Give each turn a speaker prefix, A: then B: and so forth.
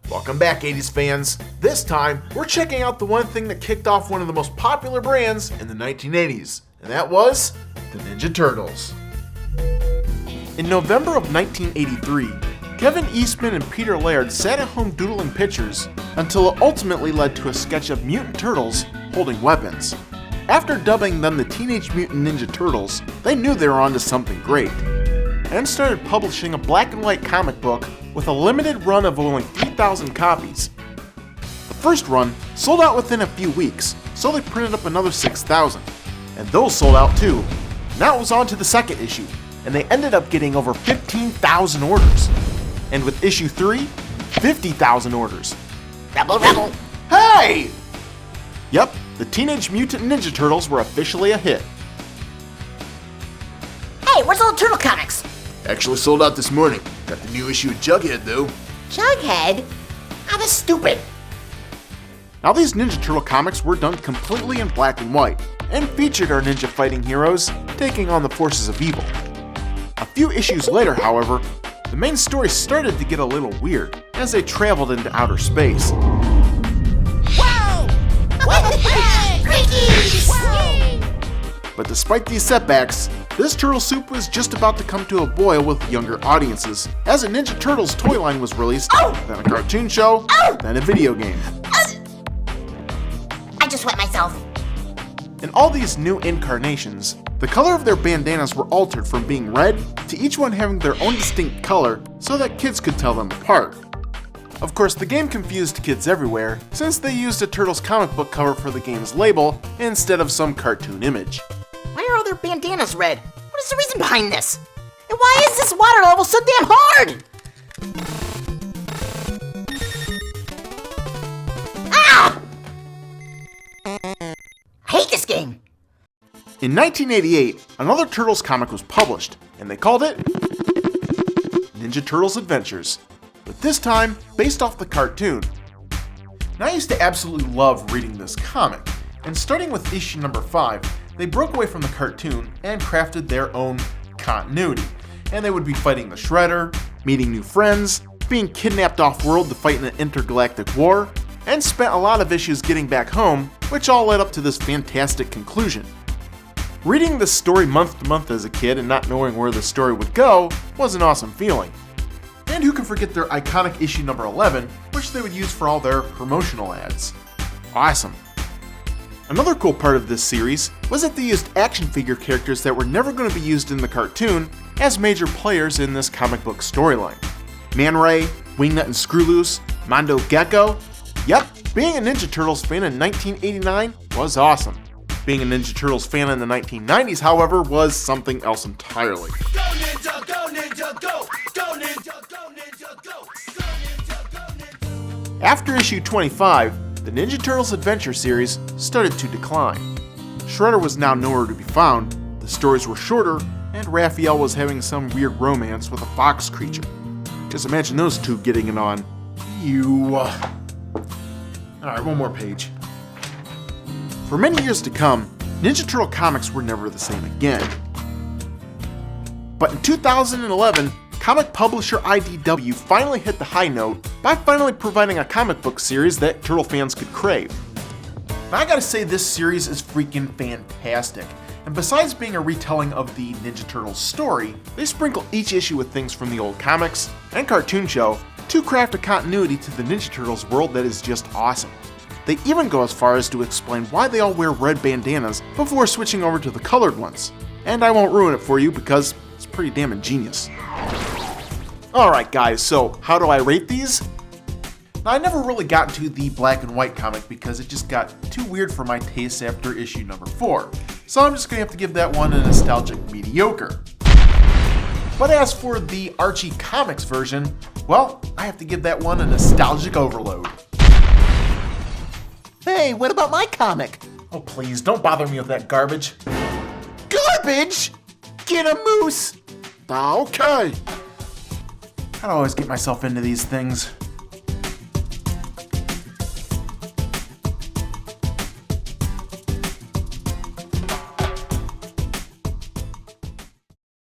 A: Welcome back, 80's fans. This time, we're checking out the one thing that kicked off one of the most popular brands in the 1980s, and that was the Ninja Turtles. In November of 1983, Kevin Eastman and Peter Laird sat at home doodling pictures until it ultimately led to a sketch of mutant turtles holding weapons. After dubbing them the Teenage Mutant Ninja Turtles, they knew they were onto something great, and started publishing a black and white comic book with a limited run of only 3,000 copies. The first run sold out within a few weeks, so they printed up another 6,000, and those sold out too. Now it was on to the second issue, and they ended up getting over 15,000 orders. And with issue 3, 50,000 orders.
B: Rebel, rebel!
A: Hey! Yep, the Teenage Mutant Ninja Turtles were officially a hit.
B: Hey, where's all the turtle comics?
A: Actually sold out this morning. Got the new issue of Jughead though.
B: Jughead? Ah, that's stupid.
A: Now these Ninja Turtle comics were done completely in black and white, and featured our ninja fighting heroes taking on the forces of evil. A few issues later, however, the main story started to get a little weird as they traveled into outer space.
B: Whoa!
A: But despite these setbacks, this turtle soup was just about to come to a boil with younger audiences, as a Ninja Turtles toy line was released, then a cartoon show, then a video game.
B: I just wet myself.
A: In all these new incarnations, the color of their bandanas were altered from being red to each one having their own distinct color so that kids could tell them apart. Of course, the game confused kids everywhere since they used a Turtles comic book cover for the game's label instead of some cartoon image.
B: Why are all their bandanas red? What is the reason behind this? And why is this water level so damn hard? Ah! I hate this game.
A: In 1988, another Turtles comic was published, and they called it Ninja Turtles Adventures, but this time based off the cartoon. Now I used to absolutely love reading this comic, and starting with issue number 5, they broke away from the cartoon and crafted their own continuity, and they would be fighting the Shredder, meeting new friends, being kidnapped off-world to fight in an intergalactic war, and spent a lot of issues getting back home, which all led up to this fantastic conclusion. Reading this story month to month as a kid and not knowing where the story would go was an awesome feeling. And who can forget their iconic issue number 11, which they would use for all their promotional ads. Awesome. Another cool part of this series was that they used action figure characters that were never going to be used in the cartoon as major players in this comic book storyline. Man Ray, Wingnut and Screwloose, Mondo Gecko. Yep, being a Ninja Turtles fan in 1989 was awesome. Being a Ninja Turtles fan in the 1990s, however, was something else entirely.
C: Go Ninja, go Ninja, go! Go Ninja, go Ninja, go! Go Ninja, go Ninja!
A: After issue 25, the Ninja Turtles Adventure series started to decline. Shredder was now nowhere to be found, the stories were shorter, and Raphael was having some weird romance with a fox creature. Just imagine those two getting it on. Alright, one more page. For many years to come, Ninja Turtle comics were never the same again. But in 2011, comic publisher IDW finally hit the high note by finally providing a comic book series that Turtle fans could crave. Now I gotta say, this series is freaking fantastic, and besides being a retelling of the Ninja Turtles story, they sprinkle each issue with things from the old comics and cartoon show to craft a continuity to the Ninja Turtles world that is just awesome. They even go as far as to explain why they all wear red bandanas before switching over to the colored ones. And I won't ruin it for you because it's pretty damn ingenious. Alright guys, so how do I rate these? Now I never really got into the black and white comic because it just got too weird for my taste after issue number 4. So I'm just going to have to give that one a nostalgic mediocre. But as for the Archie comics version, well, I have to give that one a nostalgic overload.
D: Hey, what about my comic?
A: Oh please, don't bother me with that garbage.
D: Garbage? Get a moose!
A: Okay. I always get myself into these things.